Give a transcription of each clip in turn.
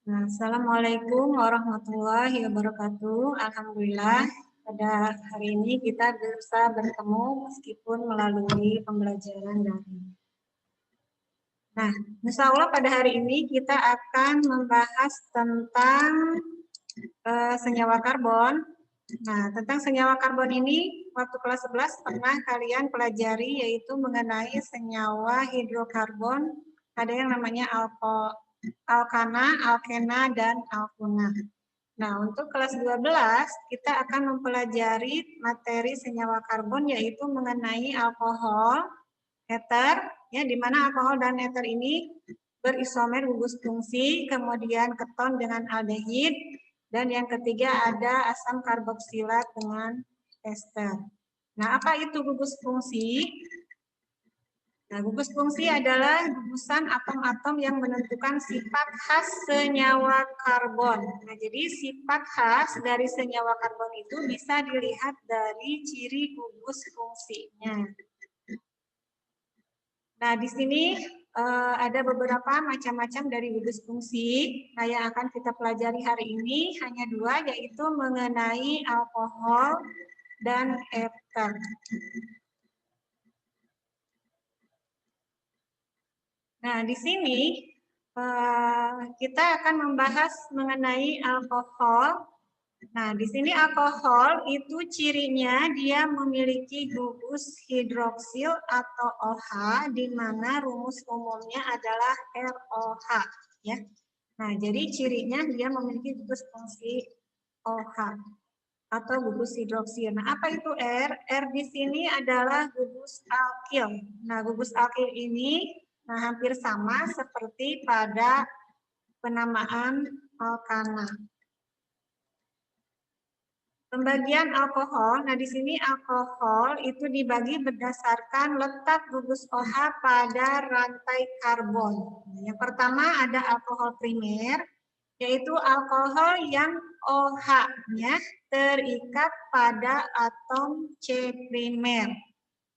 Assalamualaikum warahmatullahi wabarakatuh. Alhamdulillah pada hari ini kita bisa bertemu meskipun melalui pembelajaran daring. Nah, insya Allah pada hari ini kita akan membahas tentang senyawa karbon. Nah, tentang senyawa karbon ini waktu kelas 11 pernah kalian pelajari yaitu mengenai senyawa hidrokarbon. Ada yang namanya alkana, alkena, dan alkuna. Nah, untuk kelas 12 kita akan mempelajari materi senyawa karbon yaitu mengenai alkohol, eter, ya, di mana alkohol dan eter ini berisomer gugus fungsi, kemudian keton dengan aldehid, dan yang ketiga ada asam karboksilat dengan ester. Nah, apa itu gugus fungsi? Nah, gugus fungsi adalah gugusan atom-atom yang menentukan sifat khas senyawa karbon. Nah, jadi sifat khas dari senyawa karbon itu bisa dilihat dari ciri gugus fungsinya. Nah, di sini ada beberapa macam-macam dari gugus fungsi. Nah, yang akan kita pelajari hari ini hanya dua, yaitu mengenai alkohol dan eter. Nah, di sini kita akan membahas mengenai alkohol. Nah, di sini alkohol itu cirinya dia memiliki gugus hidroksil atau OH, di mana rumus umumnya adalah ROH. Ya. Nah, jadi cirinya dia memiliki gugus fungsi OH atau gugus hidroksil. Nah, apa itu R? R di sini adalah gugus alkil. Nah, gugus alkil ini hampir sama seperti pada penamaan alkana. Pembagian alkohol, nah di sini alkohol itu dibagi berdasarkan letak gugus OH pada rantai karbon. Yang pertama ada alkohol primer, yaitu alkohol yang OH-nya terikat pada atom C primer.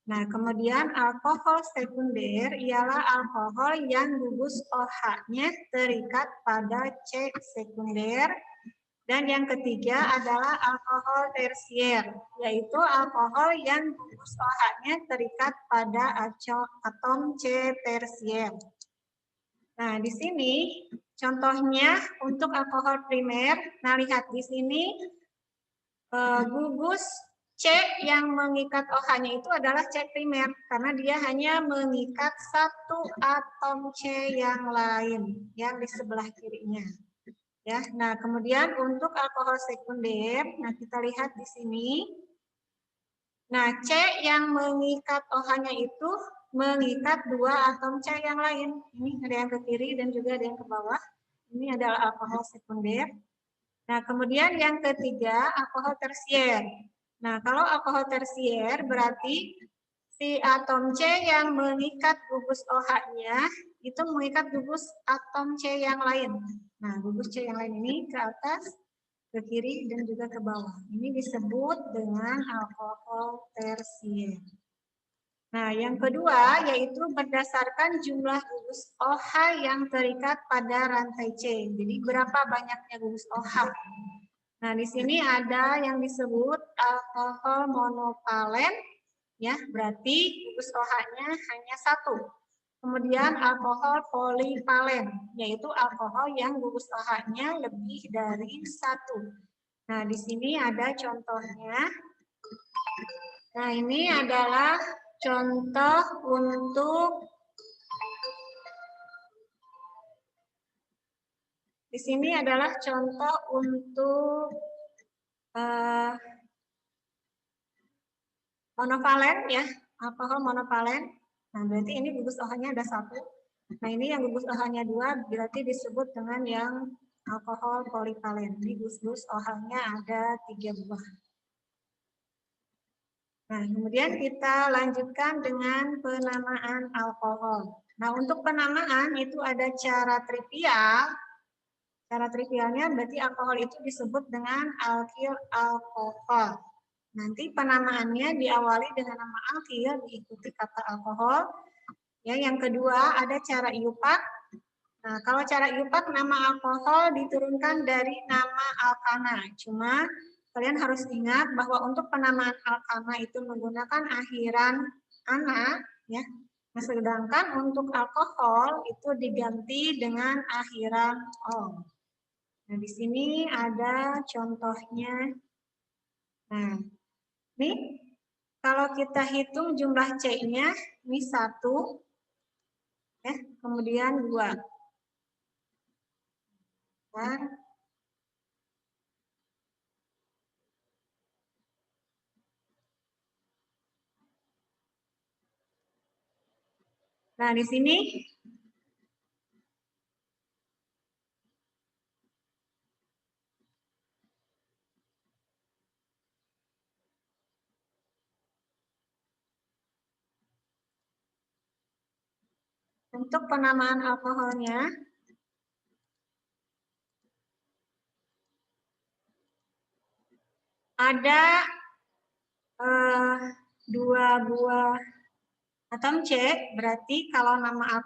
Nah, kemudian alkohol sekunder ialah alkohol yang gugus OH-nya terikat pada C sekunder. Dan yang ketiga adalah alkohol tersier, yaitu alkohol yang gugus OH-nya terikat pada atom C tersier. Nah, di sini contohnya untuk alkohol primer. Nah, lihat di sini gugus C yang mengikat OH-nya itu adalah C primer karena dia hanya mengikat satu atom C yang lain yang di sebelah kirinya. Ya, nah kemudian untuk alkohol sekunder, nah kita lihat di sini. Nah, C yang mengikat OH-nya itu mengikat dua atom C yang lain. Ini ada yang ke kiri dan juga ada yang ke bawah. Ini adalah alkohol sekunder. Nah, kemudian yang ketiga, alkohol tersier. Nah, kalau alkohol tersier berarti si atom C yang mengikat gugus OH-nya itu mengikat gugus atom C yang lain. Nah, gugus C yang lain ini ke atas, ke kiri, dan juga ke bawah. Ini disebut dengan alkohol tersier. Nah, yang kedua yaitu berdasarkan jumlah gugus OH yang terikat pada rantai C. Jadi berapa banyaknya gugus OH? Nah, di sini ada yang disebut alkohol monopalen, ya, berarti gugus OH-nya hanya satu. Kemudian alkohol polipalen, yaitu alkohol yang gugus OH-nya lebih dari satu. Nah, di sini ada contohnya. Nah, ini adalah contoh untuk di sini adalah contoh untuk monopalen, ya, alkohol monopalen. Nah, berarti ini gugus OH-nya ada satu. Nah, ini yang gugus OH-nya dua berarti disebut dengan yang alkohol polipalen. Ini gugus OH-nya ada 3 buah. Nah, kemudian kita lanjutkan dengan penamaan alkohol. Nah, untuk penamaan itu ada cara trivial. Cara trivialnya berarti alkohol itu disebut dengan alkil alkohol. Nanti penamaannya diawali dengan nama alkil diikuti kata alkohol. Ya, yang kedua ada cara IUPAC. Nah, kalau cara IUPAC, nama alkohol diturunkan dari nama alkana. Cuma kalian harus ingat bahwa untuk penamaan alkana itu menggunakan akhiran ana, ya. Nah, sedangkan untuk alkohol itu diganti dengan akhiran ol. Nah, di sini ada contohnya. Nah, ini kalau kita hitung jumlah C-nya, ini 1, ya, kemudian 2. Nah, di sini untuk penamaan alkoholnya, ada 2 buah atom C, berarti kalau nama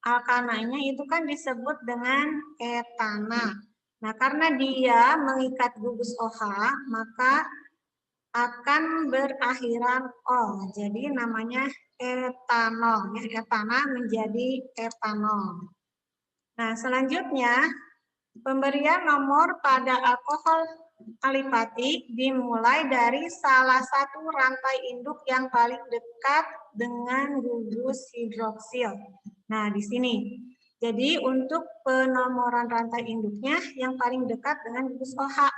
alkananya itu kan disebut dengan etana. Nah, karena dia mengikat gugus OH, maka akan berakhiran ol. Jadi namanya etanol. Ya, etana menjadi etanol. Nah, selanjutnya pemberian nomor pada alkohol alipatik dimulai dari salah satu rantai induk yang paling dekat dengan gugus hidroksil. Nah, di sini. Jadi untuk penomoran rantai induknya yang paling dekat dengan gugus OH.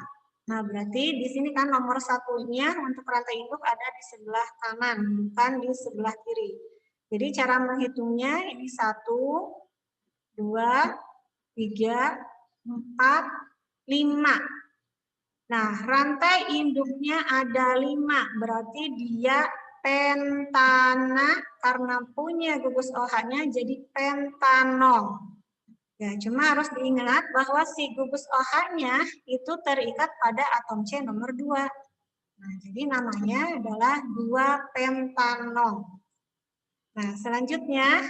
Nah, berarti di sini kan nomor satunya untuk rantai induk ada di sebelah kanan, bukan di sebelah kiri. Jadi cara menghitungnya ini 1, 2, 3, 4, 5. Nah, rantai induknya ada 5, berarti dia pentana karena punya gugus OH-nya jadi pentanol. Ya, cuma harus diingat bahwa si gugus OH-nya itu terikat pada atom C nomor 2. Nah, jadi namanya adalah 2-pentanol. Nah, selanjutnya,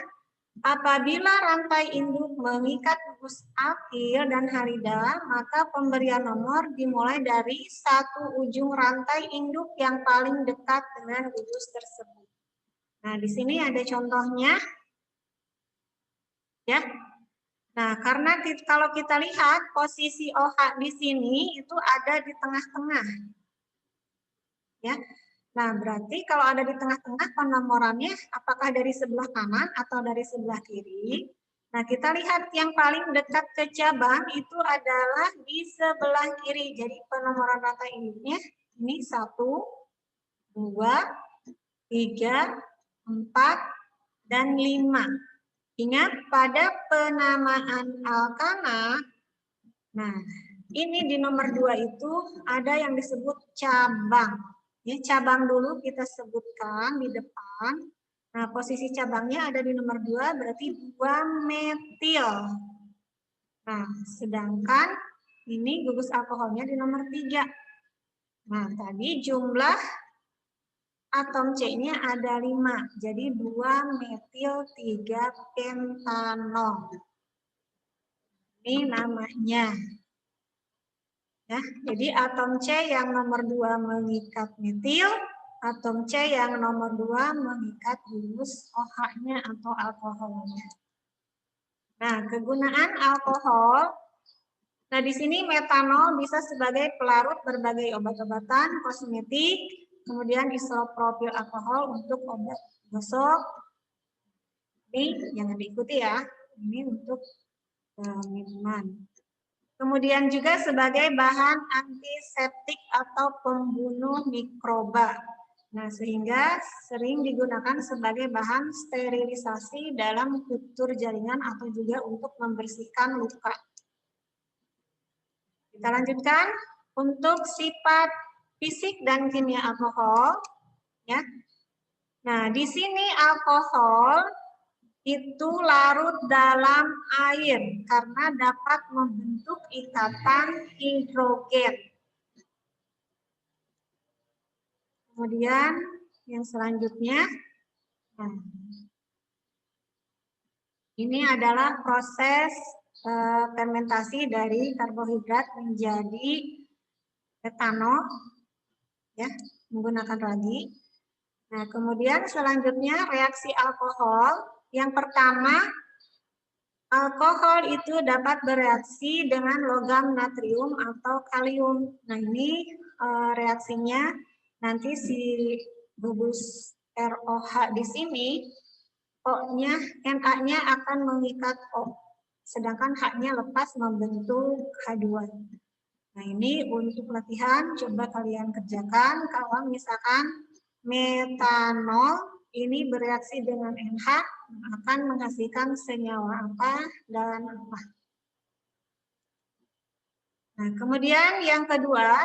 apabila rantai induk mengikat gugus alkil dan halida, maka pemberian nomor dimulai dari satu ujung rantai induk yang paling dekat dengan gugus tersebut. Nah, di sini ada contohnya. Ya. Nah, karena kalau kita lihat posisi OH di sini itu ada di tengah-tengah. Ya. Nah, berarti kalau ada di tengah-tengah penomorannya apakah dari sebelah kanan atau dari sebelah kiri? Nah, kita lihat yang paling dekat ke cabang itu adalah di sebelah kiri. Jadi penomoran rantai induknya ini 1, 2, 3, 4, dan 5. Ingat pada penamaan alkana, nah ini di nomor 2 itu ada yang disebut cabang. Ya, cabang dulu kita sebutkan di depan. Nah, posisi cabangnya ada di nomor 2, berarti 2 metil. Nah, sedangkan ini gugus alkoholnya di nomor 3. Nah, tadi jumlah atom C-nya ada 5, jadi 2 metil 3 pentanol. Ini namanya. Ya, jadi atom C yang nomor 2 mengikat metil, atom C yang nomor 2 mengikat gugus OH-nya atau alkoholnya. Nah, kegunaan alkohol. Nah, di sini metanol bisa sebagai pelarut berbagai obat-obatan, kosmetik, kemudian isopropil alkohol untuk obat gosok. Ini jangan diikuti ya, ini untuk minuman. Kemudian juga sebagai bahan antiseptik atau pembunuh mikroba. Nah, sehingga sering digunakan sebagai bahan sterilisasi dalam kultur jaringan atau juga untuk membersihkan luka. Kita lanjutkan untuk sifat fisik dan kimia alkohol. Ya. Nah, di sini alkohol itu larut dalam air karena dapat membentuk ikatan hidrogen. Kemudian yang selanjutnya, nah, Ini adalah proses fermentasi dari karbohidrat menjadi etanol, ya, menggunakan ragi. Nah, kemudian selanjutnya reaksi alkohol. Yang pertama, alkohol itu dapat bereaksi dengan logam natrium atau kalium. Nah, ini reaksinya nanti si gugus ROH di sini, O-nya, Na-nya akan mengikat O, sedangkan H-nya lepas membentuk H2. Nah, ini untuk latihan, coba kalian kerjakan. Kalau misalkan metanol ini bereaksi dengan NH, akan menghasilkan senyawa apa dan apa. Nah, kemudian yang kedua,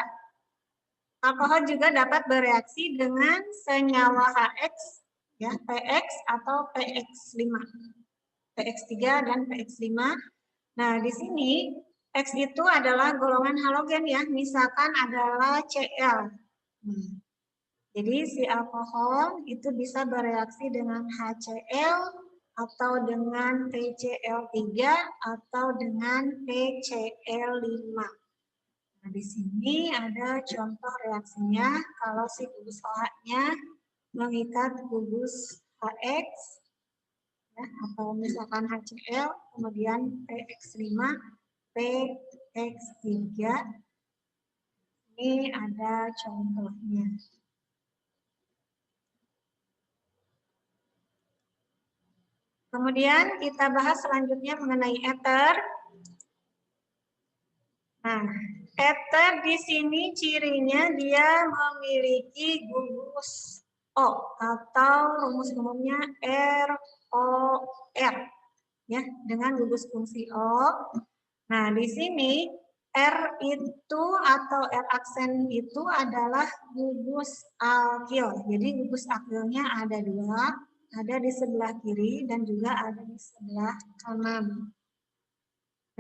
alkohol juga dapat bereaksi dengan senyawa HX, ya, PX atau PX5. PX3 dan PX5. Nah, di sini X itu adalah golongan halogen ya, misalkan adalah Cl. Jadi si alkohol itu bisa bereaksi dengan HCl atau dengan PCl3 atau dengan PCl5. Nah, di sini ada contoh reaksinya kalau si gugus OH-nya mengikat gugus HX, ya, atau misalkan HCl, kemudian PX5, PX3. Ini ada contohnya. Kemudian kita bahas selanjutnya mengenai ether. Nah, ether di sini cirinya dia memiliki gugus O atau rumus umumnya ROR, ya, dengan gugus fungsi O. Nah, di sini R itu atau R aksen itu adalah gugus alkil. Jadi gugus alkilnya ada dua, ada di sebelah kiri dan juga ada di sebelah kanan.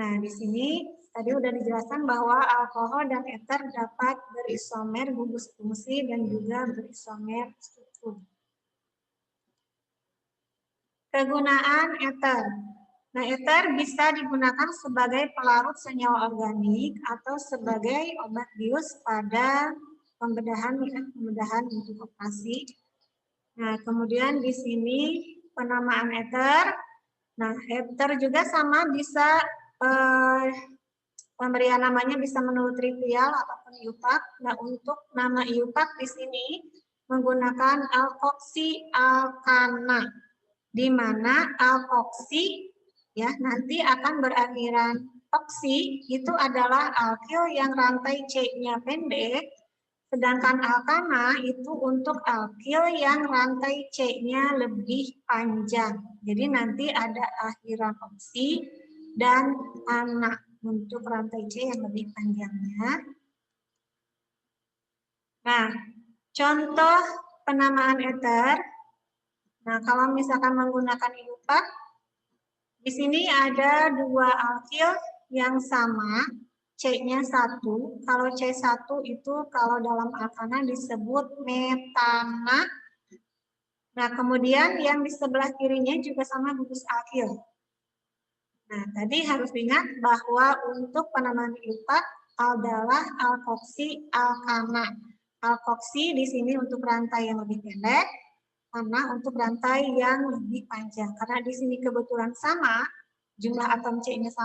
Nah, di sini tadi udah dijelaskan bahwa alkohol dan ether dapat berisomer gugus fungsi dan juga berisomer struktur. Kegunaan ether. Nah, ether bisa digunakan sebagai pelarut senyawa organik atau sebagai obat bius pada pembedahan untuk operasi. Nah, kemudian di sini penamaan ether. Nah, ether juga sama bisa pemberian namanya bisa menurut trivial ataupun iupac. Nah, untuk nama iupac di sini menggunakan alkoksi alkana, di mana alkoksi ya nanti akan berakhiran oksi, itu adalah alkil yang rantai C-nya pendek, sedangkan alkana itu untuk alkil yang rantai C-nya lebih panjang. Jadi nanti ada akhiran oksi dan ana untuk rantai C yang lebih panjangnya. Nah, contoh penamaan ether. Nah, kalau misalkan menggunakan iupac, di sini ada dua alkil yang sama, C-nya 1. Kalau C1 itu kalau dalam alkana disebut metana. Nah, kemudian yang di sebelah kirinya juga sama gugus alkil. Nah, tadi harus ingat bahwa untuk penamaan iupac adalah alkoksi alkana. Alkoksi di sini untuk rantai yang lebih pendek, karena untuk rantai yang lebih panjang. Karena di sini kebetulan sama jumlah atom C-nya 1.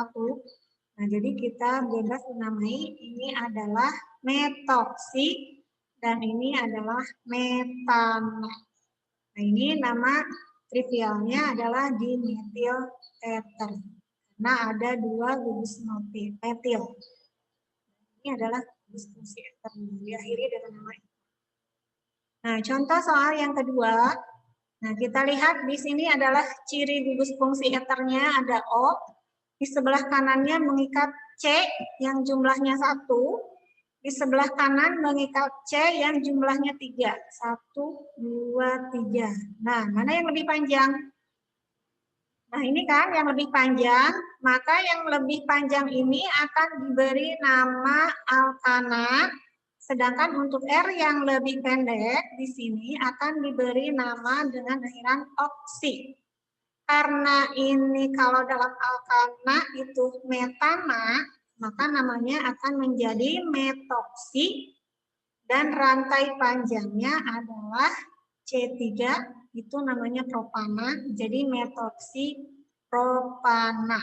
Nah, jadi kita bebas menamai ini adalah metoksi dan ini adalah metana. Nah, ini nama trivialnya adalah dimetil ether. Karena ada dua gugus metil. Ini adalah gugus fungsi ether. Diakhiri dengan nama itu. Nah, contoh soal yang kedua. Nah, kita lihat di sini adalah ciri gugus fungsi ethernya ada O. Di sebelah kanannya mengikat C yang jumlahnya 1. Di sebelah kanan mengikat C yang jumlahnya 3. 1, 2, 3. Nah, mana yang lebih panjang? Nah, ini kan yang lebih panjang. Maka yang lebih panjang ini akan diberi nama alkana. Sedangkan untuk R yang lebih pendek di sini akan diberi nama dengan akhiran oksi. karena ini kalau dalam alkana itu metana, maka namanya akan menjadi metoksi dan rantai panjangnya adalah C3, itu namanya propana, jadi metoksi propana.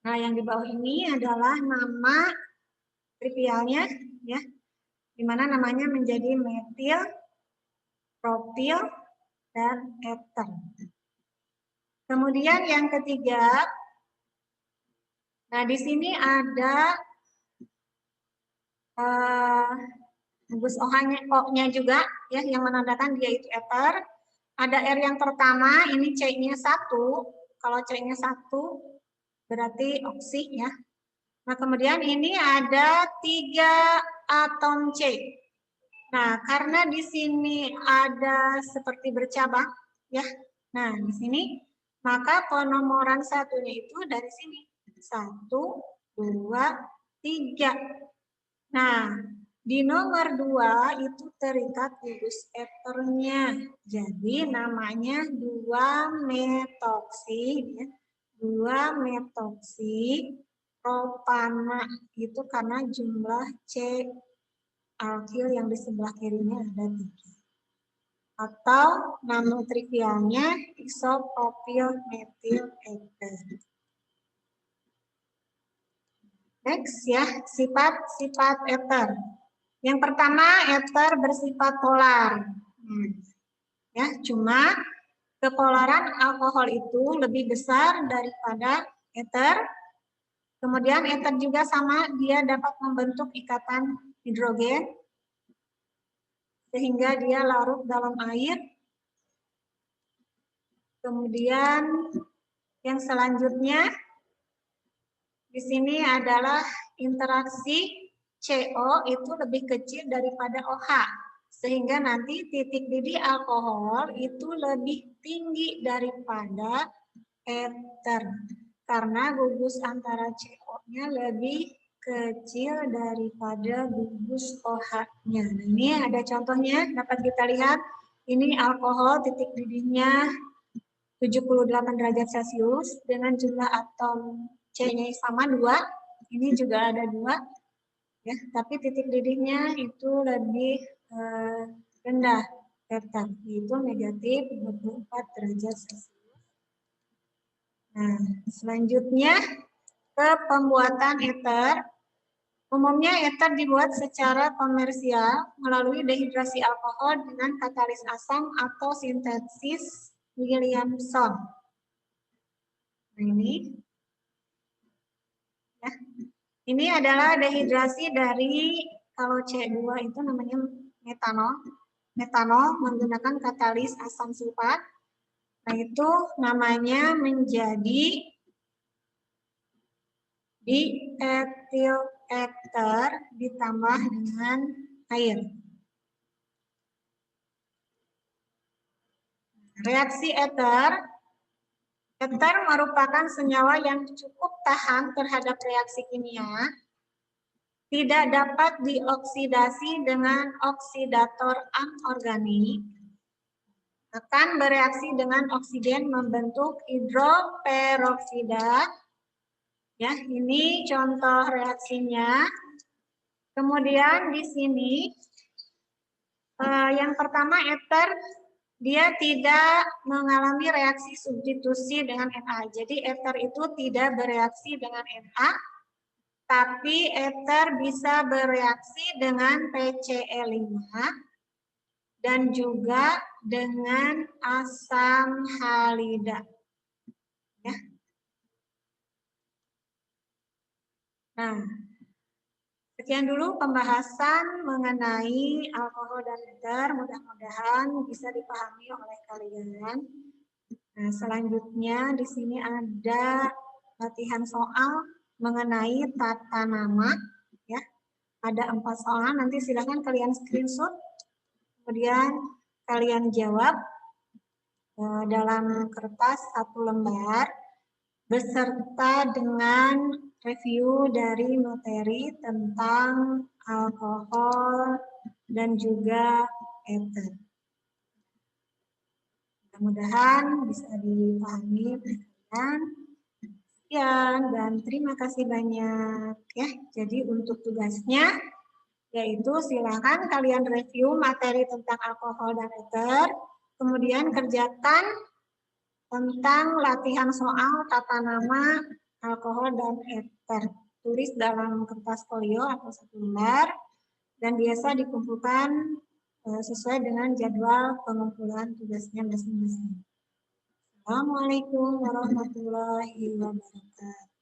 Nah, yang di bawah ini adalah nama trivialnya, ya, di mana namanya menjadi metil, propil, dan eter. Kemudian yang ketiga, nah di sini ada gugus O-nya juga, ya, yang menandakan dia itu eter. Ada R yang pertama, ini C-nya 1. Kalau C-nya 1 berarti oksi, ya. Nah, kemudian ini ada 3 atom C. Nah, karena di sini ada seperti bercabang, ya. Nah, di sini maka penomoran satunya itu dari sini. 1, 2, 3. Nah, di nomor 2 itu terikat gugus eternya. Jadi namanya 2 metoksi, ya. 2 metoksi propana, itu karena jumlah C alkil yang di sebelah kirinya ada 3. Atau nama trivialnya isopropil metil eter. Next, ya, sifat-sifat eter. Yang pertama, eter bersifat polar. Ya, cuma kepolaran alkohol itu lebih besar daripada eter. Kemudian eter juga sama, dia dapat membentuk ikatan hidrogen sehingga dia larut dalam air. Kemudian yang selanjutnya di sini adalah interaksi CO itu lebih kecil daripada OH, sehingga nanti titik didih alkohol itu lebih tinggi daripada eter, karena gugus antara CO-nya lebih kecil daripada gugus OH-nya. Nah, ini ada contohnya, dapat kita lihat. Ini alkohol titik didihnya 78 derajat Celcius dengan jumlah atom C-nya sama 2. Ini juga ada 2. Ya, tapi titik didihnya itu lebih rendah, eter, yaitu negatif 24 derajat Celcius. Nah, selanjutnya ke pembuatan eter. Umumnya eter dibuat secara komersial melalui dehidrasi alkohol dengan katalis asam atau sintesis Williamson. Nah, ini. Ya. Ini adalah dehidrasi dari, kalau C2 itu namanya metanol. Metanol menggunakan katalis asam sulfat. Nah, itu namanya menjadi diethil eter ditambah dengan air. Reaksi eter. Eter merupakan senyawa yang cukup tahan terhadap reaksi kimia, tidak dapat dioksidasi dengan oksidator anorganik, akan bereaksi dengan oksigen membentuk hidroperoksida. Ya, ini contoh reaksinya. Kemudian di sini yang pertama eter dia tidak mengalami reaksi substitusi dengan Na. Jadi eter itu tidak bereaksi dengan Na, tapi eter bisa bereaksi dengan PCl5 dan juga dengan asam halida. Ya. Nah, sekian dulu pembahasan mengenai alkohol dan eter. Mudah-mudahan bisa dipahami oleh kalian. Nah, selanjutnya di sini ada latihan soal mengenai tata nama. Ya, ada 4 soal. Nanti silakan kalian screenshot, kemudian kalian jawab dalam kertas 1 lembar beserta dengan review dari materi tentang alkohol dan juga eter. Mudah-mudahan bisa di pahami dan sekian dan terima kasih banyak ya. Jadi untuk tugasnya yaitu silakan kalian review materi tentang alkohol dan eter, kemudian kerjakan tentang latihan soal tata nama alkohol dan eter. Tulis dalam kertas folio atau satu lembar dan biasa dikumpulkan sesuai dengan jadwal pengumpulan tugasnya masing-masing. Assalamualaikum warahmatullahi wabarakatuh.